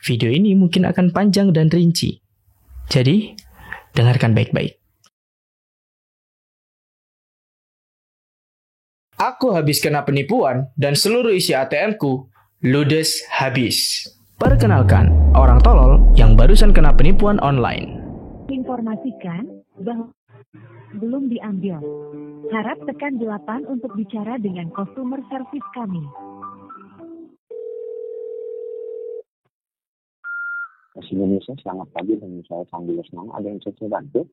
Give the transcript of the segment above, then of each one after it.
video ini mungkin akan panjang dan rinci. Jadi, dengarkan baik-baik. Aku habis kena penipuan dan seluruh isi ATM-ku ludes habis. Perkenalkan, orang tolol yang barusan kena penipuan online. Informasikan bahwa belum diambil. Harap tekan 8 untuk bicara dengan customer service kami. Indonesia, selamat pagi dengan saya Sandi Lesmana. Ada yang bisa saya bantu?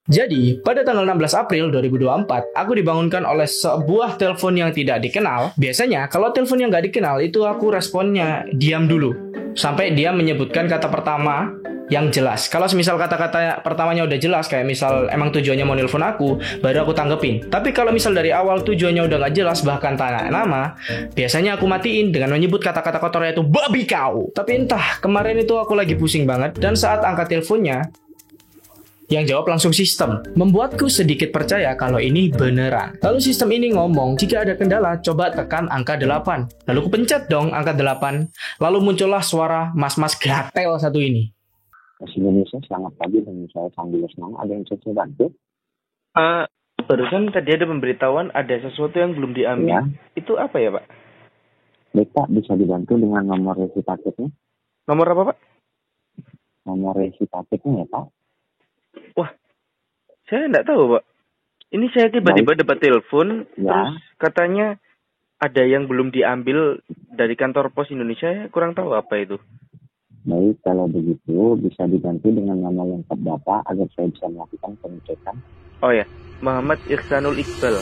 Jadi, pada tanggal 16 April 2024, aku dibangunkan oleh sebuah telepon yang tidak dikenal. Biasanya, kalau telepon yang nggak dikenal, itu aku responnya diam dulu. Sampai dia menyebutkan kata pertama yang jelas. Kalau misal kata-kata pertamanya udah jelas, kayak misal emang tujuannya mau nelpon aku, baru aku tanggepin. Tapi kalau misal dari awal tujuannya udah nggak jelas, bahkan tanya nama, biasanya aku matiin dengan menyebut kata-kata kotornya itu babi kau. Tapi entah, kemarin itu aku lagi pusing banget, dan saat angkat teleponnya, yang jawab langsung sistem. Membuatku sedikit percaya kalau ini beneran. Lalu sistem ini ngomong, jika ada kendala, coba tekan angka 8. Lalu ku pencet dong angka 8. Lalu muncullah suara mas-mas gatel satu ini. Indonesia, selamat pagi dengan saya Sandi Lesmana. Ada yang bisa saya bantu? Barusan tadi ada pemberitahuan ada sesuatu yang belum diambil. Ya. Itu apa ya, Pak? Baik, Pak, bisa dibantu dengan nomor resi paketnya? Nomor apa, Pak? Nomor resi paketnya ya, Pak? Wah, saya nggak tahu, Pak. Ini saya tiba-tiba dapat telepon, Ya. terus katanya ada yang belum diambil dari kantor pos Indonesia. Saya kurang tahu apa itu. Baik, kalau begitu bisa dibantu dengan nama lengkap Bapak agar saya bisa melakukan pengecekan. Oh ya, Muhammad Ihsanul Iqbal.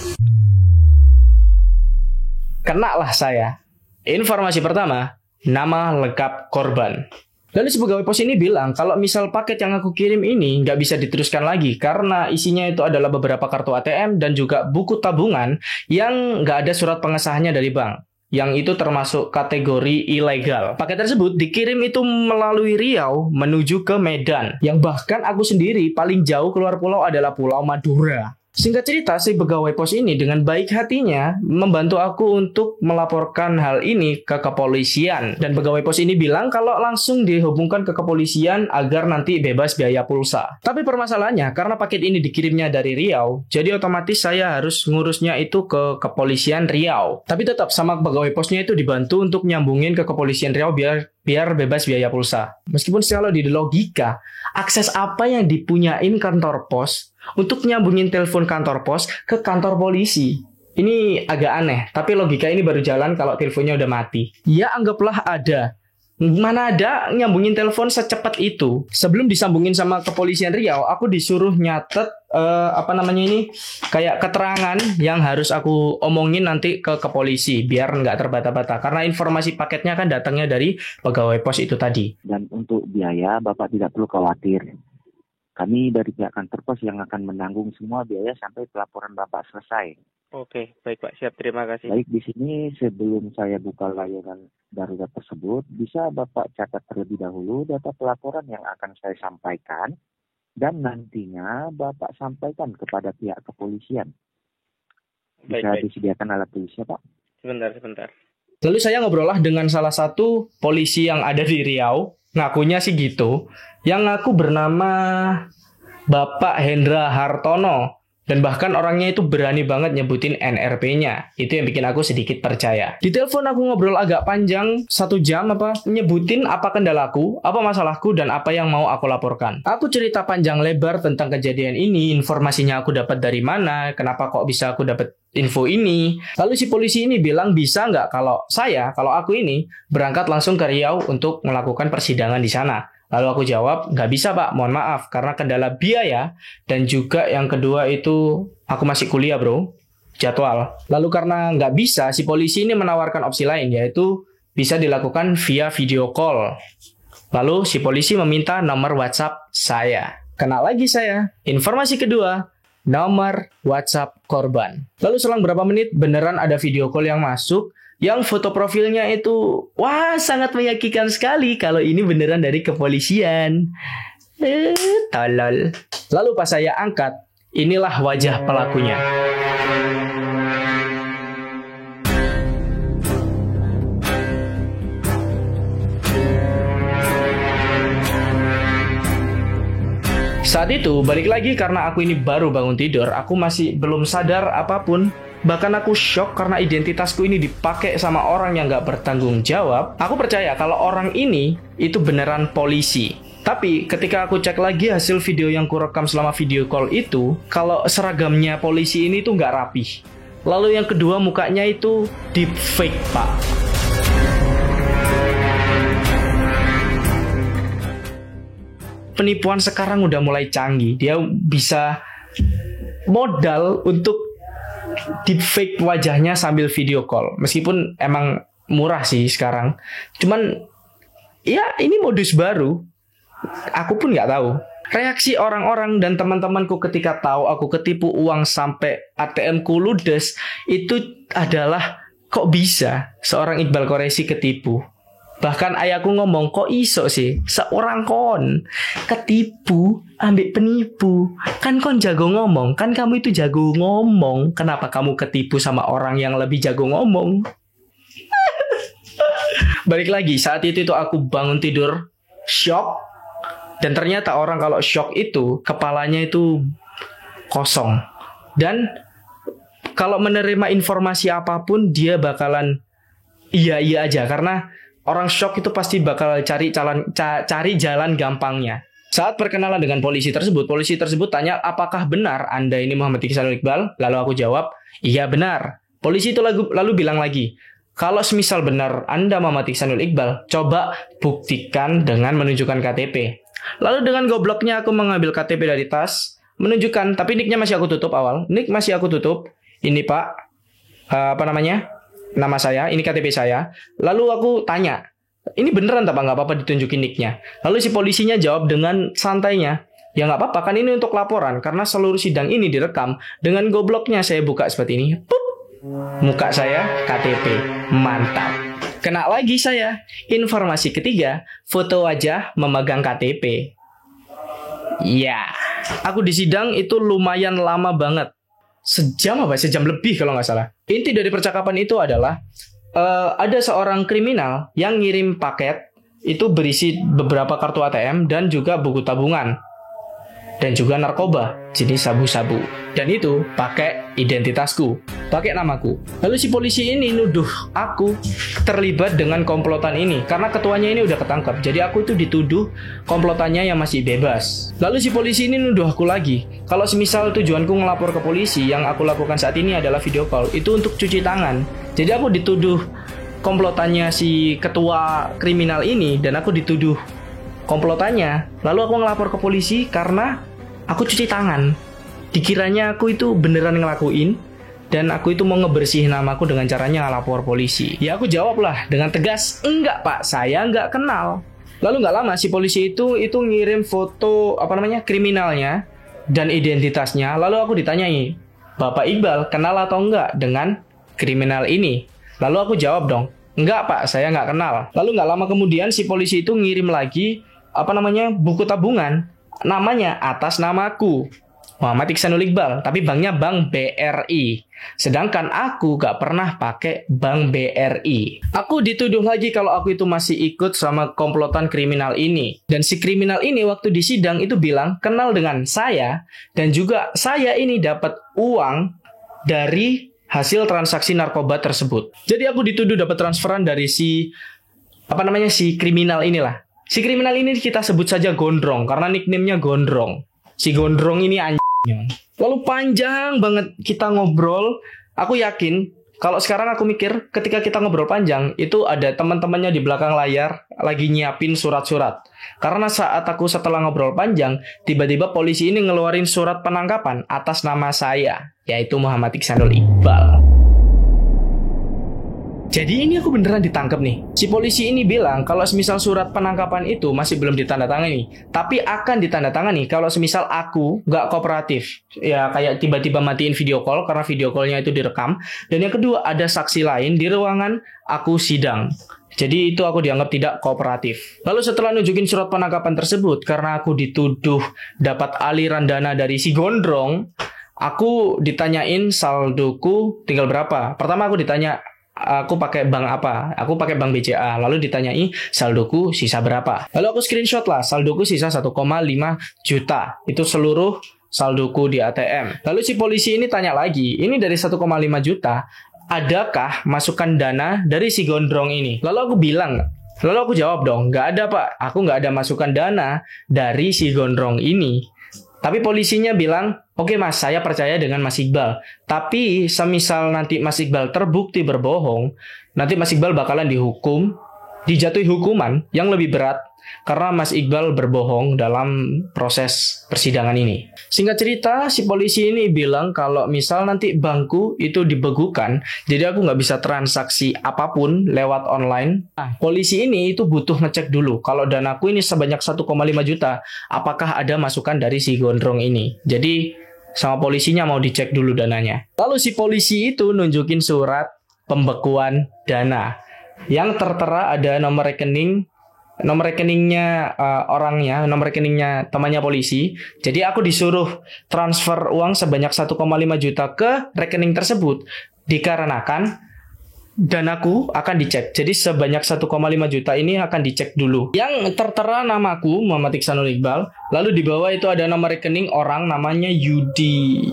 Kena lah saya. Informasi pertama, nama lengkap korban. Lalu si pegawai pos ini bilang kalau misal paket yang aku kirim ini nggak bisa diteruskan lagi karena isinya itu adalah beberapa kartu ATM dan juga buku tabungan yang nggak ada surat pengesahannya dari bank. Yang itu termasuk kategori ilegal. Paket tersebut dikirim itu melalui Riau menuju ke Medan. Yang bahkan aku sendiri paling jauh keluar pulau adalah Pulau Madura. Singkat cerita, si pegawai pos ini dengan baik hatinya membantu aku untuk melaporkan hal ini ke kepolisian. Dan pegawai pos ini bilang kalau langsung dihubungkan ke kepolisian agar nanti bebas biaya pulsa. Tapi permasalahannya, karena paket ini dikirimnya dari Riau, jadi otomatis saya harus ngurusnya itu ke kepolisian Riau. Tapi tetap sama pegawai posnya itu dibantu untuk nyambungin ke kepolisian Riau biar bebas biaya pulsa. Meskipun kalau di logika, akses apa yang dipunyain kantor pos untuk nyambungin telepon kantor pos ke kantor polisi? Ini agak aneh, tapi logika ini baru jalan kalau teleponnya udah mati. Ya anggaplah ada. Mana ada nyambungin telepon secepat itu. Sebelum disambungin sama kepolisian Riau, aku disuruh nyatet kayak keterangan yang harus aku omongin nanti ke polisi biar nggak terbata-bata. Karena informasi paketnya kan datangnya dari pegawai pos itu tadi. Dan untuk biaya, Bapak tidak perlu khawatir. Kami dari pihak kantor pos yang akan menanggung semua biaya sampai pelaporan Bapak selesai. Oke, baik Pak. Siap, terima kasih. Baik, di sini sebelum saya buka layanan darurat tersebut, bisa Bapak catat terlebih dahulu data pelaporan yang akan saya sampaikan dan nantinya Bapak sampaikan kepada pihak kepolisian. Bisa Baik. disediakan alat tulisnya, Pak? Sebentar. Lalu saya ngobrol dengan salah satu polisi yang ada di Riau. Ngakunya sih gitu. Yang ngaku bernama Bapak Hendra Hartono. Dan bahkan orangnya itu berani banget nyebutin NRP-nya. Itu yang bikin aku sedikit percaya. Di telepon aku ngobrol agak panjang, 1 jam nyebutin apa kendalaku, apa masalahku, dan apa yang mau aku laporkan. Aku cerita panjang lebar tentang kejadian ini, informasinya aku dapat dari mana, kenapa kok bisa aku dapat info ini. Lalu si polisi ini bilang bisa nggak kalau aku ini berangkat langsung ke Riau untuk melakukan persidangan di sana. Lalu aku jawab, nggak bisa Pak, mohon maaf, karena kendala biaya, dan juga yang kedua itu, aku masih kuliah bro, jadwal. Lalu karena nggak bisa, si polisi ini menawarkan opsi lain, yaitu bisa dilakukan via video call. Lalu si polisi meminta nomor WhatsApp saya. Kena lagi saya. Informasi kedua, nomor WhatsApp korban. Lalu selang berapa menit, beneran ada video call yang masuk, yang foto profilnya itu, wah sangat meyakinkan sekali kalau ini beneran dari kepolisian. Tolol. Lalu pas saya angkat, inilah wajah pelakunya. Saat itu, balik lagi karena aku ini baru bangun tidur, aku masih belum sadar apapun. Bahkan aku shock karena identitasku ini dipakai sama orang yang gak bertanggung jawab. Aku percaya kalau orang ini itu beneran polisi. Tapi ketika aku cek lagi hasil video yang kurekam selama video call itu, kalau seragamnya polisi ini tuh gak rapih. Lalu yang kedua, mukanya itu deepfake, Pak. Penipuan sekarang udah mulai canggih. Dia bisa modal untuk deepfake wajahnya sambil video call. Meskipun emang murah sih sekarang. Cuman ya ini modus baru. Aku pun nggak tahu. Reaksi orang-orang dan teman-temanku ketika tahu aku ketipu uang sampai ATM-ku ludes itu adalah, kok bisa seorang Iqbal Qureshi ketipu? Bahkan ayahku ngomong, kok iso sih seorang kon ketipu ambek penipu? Kan kon jago ngomong, kan kamu itu jago ngomong. Kenapa kamu ketipu sama orang yang lebih jago ngomong? Balik lagi, saat itu aku bangun tidur shock. Dan ternyata orang kalau shock itu kepalanya itu kosong. Dan kalau menerima informasi apapun dia bakalan iya aja, karena orang shock itu pasti bakal cari jalan gampangnya. Saat perkenalan dengan polisi tersebut tanya, apakah benar Anda ini Muhammad Iksanul Iqbal? Lalu aku jawab, iya benar. Polisi itu lalu bilang lagi, kalau semisal benar Anda Muhammad Iksanul Iqbal, coba buktikan dengan menunjukkan KTP. Lalu dengan gobloknya aku mengambil KTP dari tas, menunjukkan, tapi nicknya masih aku tutup awal. Nick masih aku tutup. Ini Pak, nama saya, ini KTP saya. Lalu aku tanya, ini beneran tak Pak? Nggak apa-apa ditunjukin nicknya. Lalu si polisinya jawab dengan santainya, ya nggak apa-apa, kan ini untuk laporan. Karena seluruh sidang ini direkam. Dengan gobloknya saya buka seperti ini. Pup, muka saya KTP. Mantap. Kena lagi saya. Informasi ketiga, foto wajah memegang KTP. Ya, aku di sidang itu lumayan lama banget. Sejam lebih kalau nggak salah. Inti dari percakapan itu adalah ada seorang kriminal yang ngirim paket itu berisi beberapa kartu ATM dan juga buku tabungan dan juga narkoba jenis sabu-sabu, dan itu pakai identitasku, pakai namaku. Lalu si polisi ini nuduh aku terlibat dengan komplotan ini karena ketuanya ini udah ketangkap. Jadi aku itu dituduh komplotannya yang masih bebas. Lalu si polisi ini nuduh aku lagi kalau semisal tujuanku ngelapor ke polisi yang aku lakukan saat ini adalah video call itu untuk cuci tangan. Jadi aku dituduh komplotannya si ketua kriminal ini dan aku dituduh komplotannya. Lalu aku ngelapor ke polisi karena aku cuci tangan. Dikiranya aku itu beneran ngelakuin dan aku itu mau ngebersihin namaku dengan caranya ngelapor polisi. Ya aku jawab lah dengan tegas, enggak Pak, saya enggak kenal. Lalu nggak lama si polisi itu ngirim foto kriminalnya dan identitasnya. Lalu aku ditanyai, Bapak Iqbal kenal atau enggak dengan kriminal ini? Lalu aku jawab dong, enggak Pak, saya nggak kenal. Lalu nggak lama kemudian si polisi itu ngirim lagi buku tabungan, namanya atas namaku, Muhammad Iksanul Iqbal, tapi banknya Bank BRI. Sedangkan aku gak pernah pakai Bank BRI. Aku dituduh lagi kalau aku itu masih ikut sama komplotan kriminal ini. Dan si kriminal ini waktu di sidang itu bilang kenal dengan saya, dan juga saya ini dapat uang dari hasil transaksi narkoba tersebut. Jadi aku dituduh dapat transferan dari si kriminal inilah. Si kriminal ini kita sebut saja Gondrong karena nickname-nya Gondrong. Si Gondrong ini anjing. Lalu panjang banget kita ngobrol. Aku yakin kalau sekarang aku mikir ketika kita ngobrol panjang itu ada teman-temannya di belakang layar lagi nyiapin surat-surat. Karena saat aku setelah ngobrol panjang, tiba-tiba polisi ini ngeluarin surat penangkapan atas nama saya, yaitu Muhammad Iksanul Iqbal. Jadi ini aku beneran ditangkap nih. Si polisi ini bilang kalau semisal surat penangkapan itu masih belum ditandatangani, tapi akan ditandatangani kalau semisal aku nggak kooperatif. Ya kayak tiba-tiba matiin video call karena video callnya itu direkam. Dan yang kedua ada saksi lain di ruangan aku sidang. Jadi itu aku dianggap tidak kooperatif. Lalu setelah nunjukin surat penangkapan tersebut, karena aku dituduh dapat aliran dana dari si Gondrong, aku ditanyain saldoku tinggal berapa. Pertama aku ditanya, aku pakai bank apa? Aku pakai bank BCA. Lalu ditanyai saldoku sisa berapa. Lalu aku screenshot lah, saldoku sisa 1,5 juta. Itu seluruh saldoku di ATM. Lalu si polisi ini tanya lagi, ini dari 1,5 juta, adakah masukan dana dari si gondrong ini? Lalu aku jawab dong, nggak ada pak, aku nggak ada masukan dana dari si gondrong ini. Tapi polisinya bilang, oke mas, saya percaya dengan Mas Iqbal. Tapi semisal nanti Mas Iqbal terbukti berbohong, nanti Mas Iqbal bakalan dijatuhi hukuman yang lebih berat karena Mas Iqbal berbohong dalam proses persidangan ini. Singkat cerita, si polisi ini bilang kalau misal nanti bankku itu dibekukan, jadi aku nggak bisa transaksi apapun lewat online. Nah, polisi ini itu butuh ngecek dulu kalau danaku ini sebanyak 1,5 juta, apakah ada masukan dari si gondrong ini. Jadi sama polisinya mau dicek dulu dananya. Lalu si polisi itu nunjukin surat pembekuan dana yang tertera ada nomor rekeningnya orangnya, nomor rekeningnya temannya polisi. Jadi aku disuruh transfer uang sebanyak 1,5 juta ke rekening tersebut dikarenakan danaku akan dicek. Jadi sebanyak 1,5 juta ini akan dicek dulu. Yang tertera namaku Muhammad Iksanul Iqbal. Lalu di bawah itu ada nomor rekening orang namanya Yudi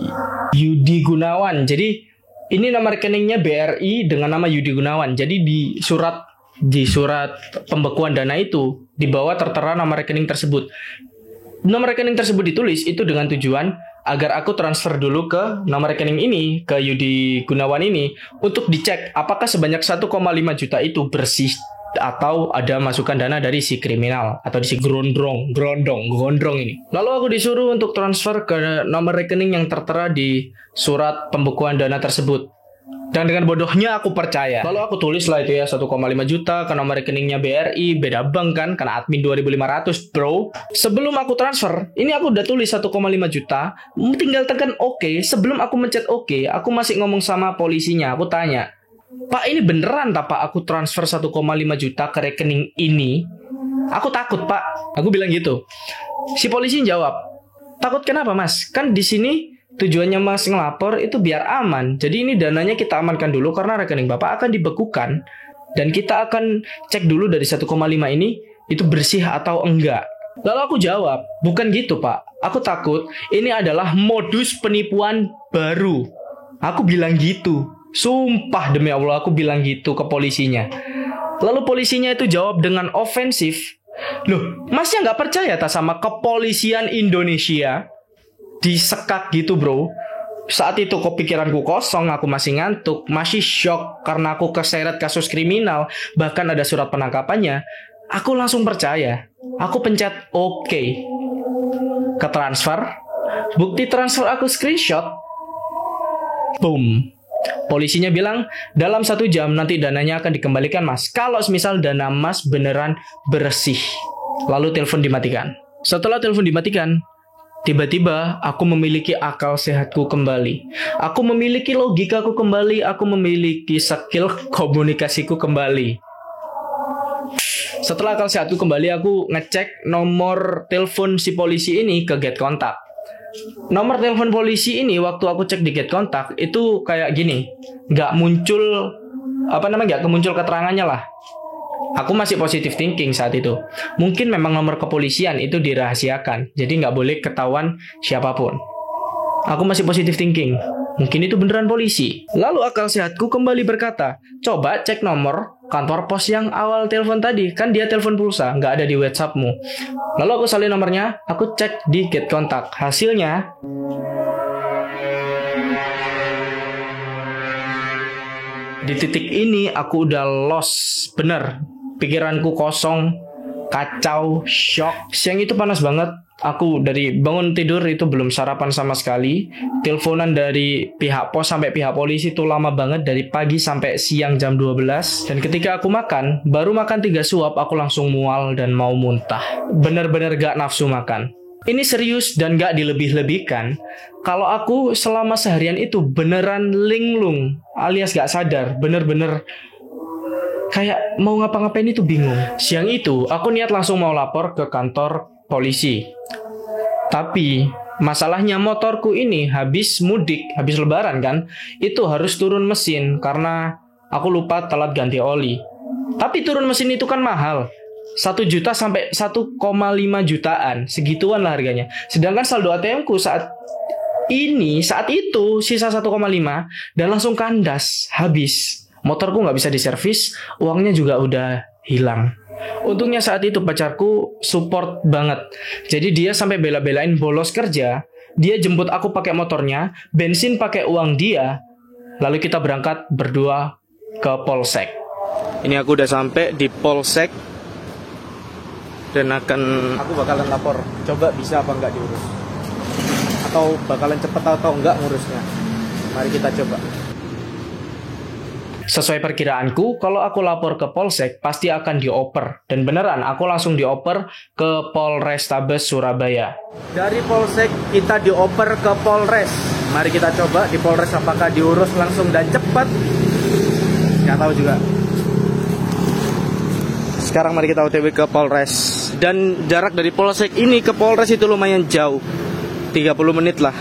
Gunawan. Jadi ini nomor rekeningnya BRI dengan nama Yudi Gunawan. Jadi di surat pembekuan dana itu di bawah tertera nama rekening tersebut. Nomor rekening tersebut ditulis itu dengan tujuan agar aku transfer dulu ke nomor rekening ini, ke Yudi Gunawan ini, untuk dicek apakah sebanyak 1,5 juta itu bersih atau ada masukan dana dari si kriminal atau di si gondrong ini. Lalu aku disuruh untuk transfer ke nomor rekening yang tertera di surat pembekuan dana tersebut. Dan dengan bodohnya aku percaya. Lalu aku tulis lah itu ya 1,5 juta ke nomor rekeningnya BRI, beda bank kan, karena admin 2.500 bro. Sebelum aku transfer, ini aku udah tulis 1,5 juta, tinggal tekan oke. Sebelum aku mencet oke, aku masih ngomong sama polisinya. Aku tanya, Pak ini beneran tak Pak aku transfer 1,5 juta ke rekening ini? Aku takut Pak. Aku bilang gitu. Si polisi jawab, takut kenapa Mas? Kan di sini tujuannya Mas ngelapor itu biar aman. Jadi ini dananya kita amankan dulu karena rekening Bapak akan dibekukan. Dan kita akan cek dulu dari 1,5 ini itu bersih atau enggak. Lalu aku jawab, bukan gitu Pak. Aku takut ini adalah modus penipuan baru. Aku bilang gitu. Sumpah demi Allah aku bilang gitu ke polisinya. Lalu polisinya itu jawab dengan ofensif. Loh, Masnya nggak percaya tak sama kepolisian Indonesia? Disekak gitu bro. Saat itu pikiranku kosong, aku masih ngantuk, masih shock karena aku keseret kasus kriminal, bahkan ada surat penangkapannya. Aku langsung percaya. Aku pencet oke. Ke transfer. Bukti transfer aku screenshot. Boom. Polisinya bilang dalam 1 jam nanti dananya akan dikembalikan Mas. Kalau misal dana Mas beneran bersih. Lalu telepon dimatikan. Setelah telepon dimatikan, tiba-tiba aku memiliki akal sehatku kembali. Aku memiliki logikaku kembali. Aku memiliki skill komunikasiku kembali. Setelah akal sehatku kembali, aku ngecek nomor telepon si polisi ini ke get kontak. Nomor telepon polisi ini waktu aku cek di get kontak itu kayak gini, nggak muncul keterangannya lah. Aku masih positive thinking saat itu. Mungkin memang nomor kepolisian itu dirahasiakan, jadi nggak boleh ketahuan siapapun. Aku masih positive thinking. Mungkin itu beneran polisi. Lalu akal sehatku kembali berkata, coba cek nomor kantor pos yang awal telepon tadi. Kan dia telepon pulsa, nggak ada di WhatsAppmu. Lalu aku salin nomornya, aku cek di get kontak. Hasilnya, di titik ini aku udah lost. Bener, pikiranku kosong, kacau, shock. Siang itu panas banget. Aku dari bangun tidur itu belum sarapan sama sekali. Teleponan dari pihak pos sampai pihak polisi itu lama banget, dari pagi sampai siang jam 12. Dan ketika aku makan, baru makan 3 suap aku langsung mual dan mau muntah. Bener-bener gak nafsu makan. Ini serius dan gak dilebih-lebihkan. Kalau aku selama seharian itu beneran linglung alias gak sadar. Bener-bener kayak mau ngapa-ngapain itu bingung. Siang itu aku niat langsung mau lapor ke kantor polisi. Tapi masalahnya motorku ini habis mudik, habis lebaran kan, itu harus turun mesin karena aku lupa telat ganti oli. Tapi turun mesin itu kan mahal. 1 juta sampai 1,5 jutaan, segituan lah harganya. Sedangkan saldo ATM-ku saat itu sisa 1,5 dan langsung kandas, habis. Motorku nggak bisa diservis, uangnya juga udah hilang. Untungnya saat itu pacarku support banget. Jadi dia sampai bela-belain bolos kerja. Dia jemput aku pakai motornya, bensin pakai uang dia. Lalu kita berangkat berdua ke Polsek. Ini aku udah sampai di Polsek. Dan aku bakalan lapor. Coba bisa apa enggak diurus. Atau bakalan cepet atau enggak ngurusnya. Mari kita coba. Sesuai perkiraanku, kalau aku lapor ke Polsek, pasti akan dioper. Dan beneran, aku langsung dioper ke Polrestabes Surabaya. Dari Polsek, kita dioper ke Polres. Mari kita coba di Polres apakah diurus langsung dan cepat. Nggak tahu juga. Sekarang mari kita OTW ke Polres. Dan jarak dari Polsek ini ke Polres itu lumayan jauh. 30 menit lah.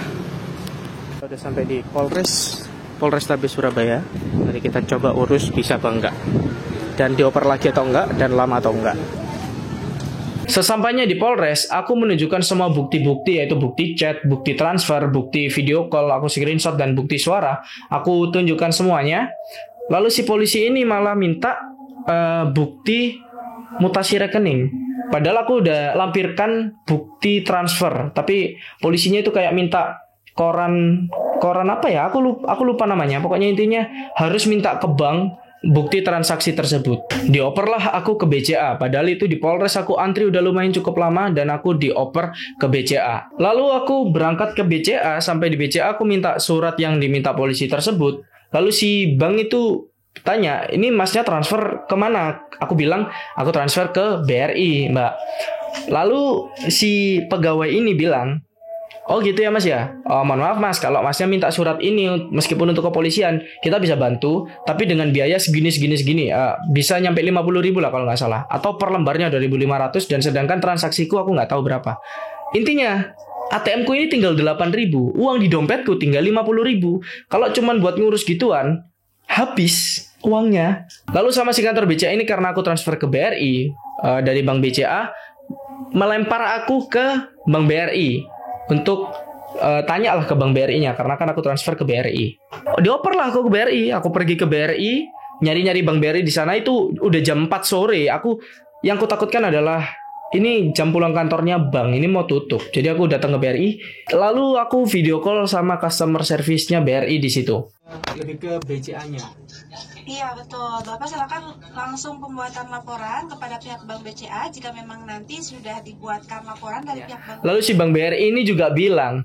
Kita udah sampai di Polrestabes Surabaya. Mari kita coba urus bisa apa enggak. Dan dioper lagi atau enggak, dan lama atau enggak. Sesampainya di Polres, aku menunjukkan semua bukti-bukti, yaitu bukti chat, bukti transfer, bukti video call, aku screenshot, dan bukti suara. Aku tunjukkan semuanya. Lalu si polisi ini malah minta bukti mutasi rekening. Padahal aku udah lampirkan bukti transfer, tapi polisinya itu kayak minta koran apa ya? Aku lupa namanya. Pokoknya intinya harus minta ke bank bukti transaksi tersebut. Dioperlah aku ke BCA. Padahal itu di Polres aku antri udah lumayan cukup lama dan aku dioper ke BCA. Lalu aku berangkat ke BCA. Sampai di BCA aku minta surat yang diminta polisi tersebut. Lalu si bank itu tanya, ini masnya transfer kemana? Aku bilang, aku transfer ke BRI, mbak. Lalu si pegawai ini bilang, oh gitu ya mas ya? Oh, mohon maaf mas, kalau masnya minta surat ini meskipun untuk kepolisian, kita bisa bantu, tapi dengan biaya segini. Bisa nyampe 50.000 lah kalau nggak salah. Atau per lembarnya 2.500 dan sedangkan transaksiku aku nggak tahu berapa. Intinya, ATM-ku ini tinggal 8.000, uang di dompetku tinggal 50.000. Kalau cuman buat ngurus gituan, habis uangnya. Lalu sama si kantor BCA ini karena aku transfer ke BRI, dari bank BCA melempar aku ke bank BRI untuk tanyalah ke bank BRI-nya karena kan aku transfer ke BRI. Dioper lah aku ke BRI, aku pergi ke BRI, nyari-nyari bank BRI di sana itu udah jam 4 sore. Yang aku takutkan adalah ini jam pulang kantornya bank, ini mau tutup. Jadi aku datang ke BRI, lalu aku video call sama customer service-nya BRI di situ. Lebih ke BCA-nya. Iya betul, Bapak silakan langsung pembuatan laporan kepada pihak Bank BCA jika memang nanti sudah dibuatkan laporan dari pihak Bank. Lalu si Bank BRI ini juga bilang,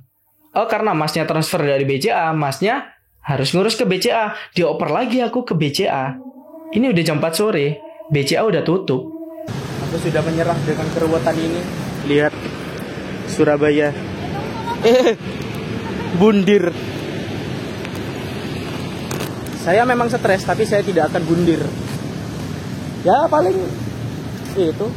oh karena masnya transfer dari BCA, masnya harus ngurus ke BCA. Dioper lagi aku ke BCA. Ini udah jam 4 sore, BCA udah tutup. Aku sudah menyerah dengan keruwetan ini. Lihat Surabaya. Bundir. Saya memang stres, tapi saya tidak akan bundir. Ya paling itu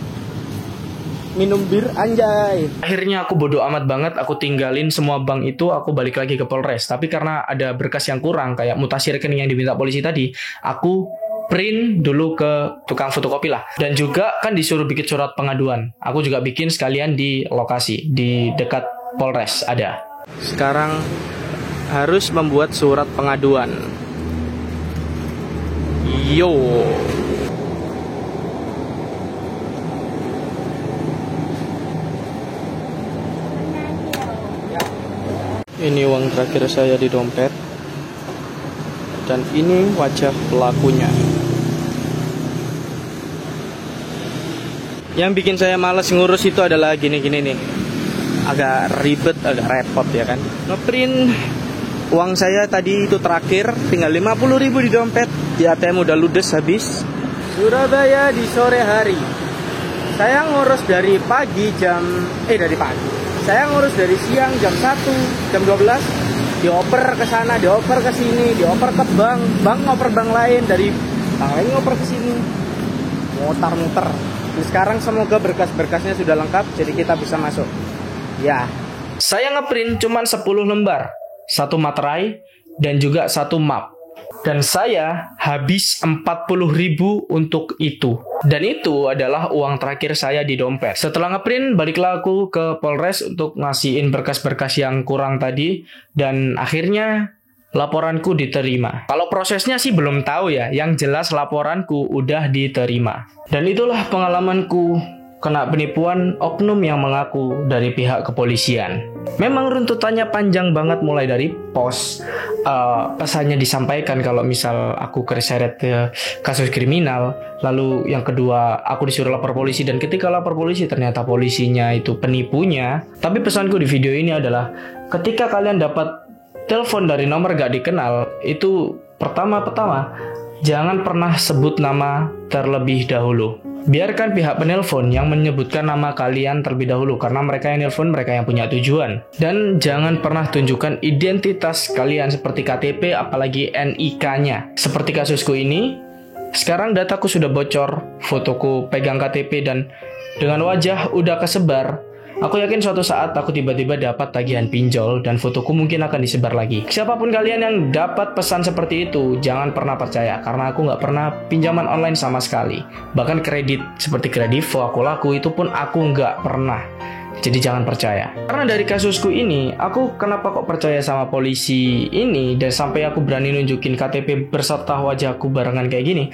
minum bir anjay. Akhirnya aku bodo amat banget, aku tinggalin semua bank itu, aku balik lagi ke Polres. Tapi karena ada berkas yang kurang, kayak mutasi rekening yang diminta polisi tadi, aku print dulu ke tukang fotokopi lah. Dan juga kan disuruh bikin surat pengaduan. Aku juga bikin sekalian di lokasi, di dekat Polres ada. Sekarang harus membuat surat pengaduan. Yo. Ini uang terakhir saya di dompet. Dan ini wajah pelakunya. Yang bikin saya malas ngurus itu adalah gini-gini nih. Agak ribet, agak repot ya kan. Ngeprint uang saya tadi itu terakhir, tinggal 50.000 di dompet. Di ATM udah ludes habis. Surabaya di sore hari. Saya ngurus dari pagi Saya ngurus dari siang jam 1, jam 12. Dioper ke sana, dioper ke sini, dioper ke bank ngoper bank lain, dari bank lain ngoper ke sini. Muter-muter. Sekarang semoga berkas-berkasnya sudah lengkap, jadi kita bisa masuk. Ya. Saya ngeprint cuma 10 lembar. 1 materai dan juga 1 map. Dan saya habis 40.000 untuk itu. Dan itu adalah uang terakhir saya di dompet. Setelah ngeprint, baliklah aku ke Polres untuk ngasihin berkas-berkas yang kurang tadi. Dan akhirnya laporanku diterima. Kalau prosesnya sih belum tahu ya. Yang jelas laporanku udah diterima. Dan itulah pengalamanku kena penipuan oknum yang mengaku dari pihak kepolisian. Memang runtutannya panjang banget, mulai dari pos, pesannya disampaikan kalau misal aku keseret ke kasus kriminal, lalu yang kedua aku disuruh lapor polisi, dan ketika lapor polisi ternyata polisinya itu penipunya. Tapi pesanku di video ini adalah ketika kalian dapat telepon dari nomor gak dikenal, itu pertama-tama jangan pernah sebut nama terlebih dahulu. Biarkan pihak penelpon yang menyebutkan nama kalian terlebih dahulu, karena mereka yang nelpon, mereka yang punya tujuan. Dan jangan pernah tunjukkan identitas kalian seperti KTP, apalagi NIK-nya. Seperti kasusku ini, sekarang dataku sudah bocor, fotoku pegang KTP dan dengan wajah udah kesebar. Aku yakin suatu saat aku tiba-tiba dapat tagihan pinjol dan fotoku mungkin akan disebar lagi. Siapapun kalian yang dapat pesan seperti itu, jangan pernah percaya, karena aku nggak pernah pinjaman online sama sekali. Bahkan kredit seperti Kredivo, aku laku, itu pun aku nggak pernah. Jadi jangan percaya. Karena dari kasusku ini, aku kenapa kok percaya sama polisi ini dan sampai aku berani nunjukin KTP berserta wajahku barengan kayak gini.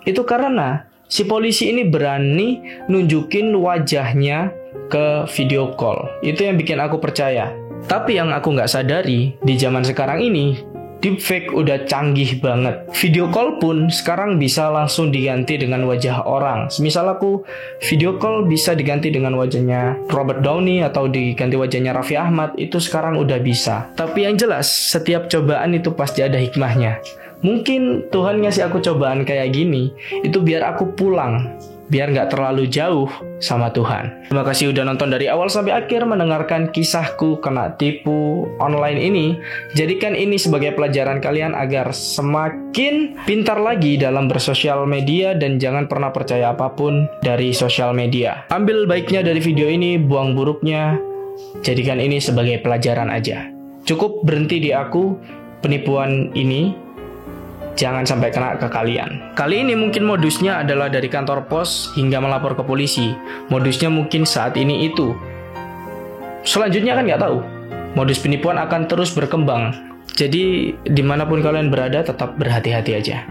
Itu karena si polisi ini berani nunjukin wajahnya ke video call. Itu yang bikin aku percaya. Tapi yang aku nggak sadari, di zaman sekarang ini deepfake udah canggih banget. Video call pun sekarang bisa langsung diganti dengan wajah orang. Misal aku video call bisa diganti dengan wajahnya Robert Downey atau diganti wajahnya Raffi Ahmad, itu sekarang udah bisa. Tapi yang jelas, setiap cobaan itu pasti ada hikmahnya. Mungkin Tuhan ngasih aku cobaan kayak gini, itu biar aku pulang, biar nggak terlalu jauh sama Tuhan. Terima kasih udah nonton dari awal sampai akhir, mendengarkan kisahku kena tipu online ini. Jadikan ini sebagai pelajaran kalian agar semakin pintar lagi dalam bersosial media, dan jangan pernah percaya apapun dari sosial media. Ambil baiknya dari video ini, buang buruknya. Jadikan ini sebagai pelajaran aja. Cukup berhenti di aku, penipuan ini jangan sampai kena ke kalian. Kali ini mungkin modusnya adalah dari kantor pos hingga melapor ke polisi. Modusnya mungkin saat ini itu. Selanjutnya kan nggak tahu. Modus penipuan akan terus berkembang. Jadi dimanapun kalian berada, tetap berhati-hati aja.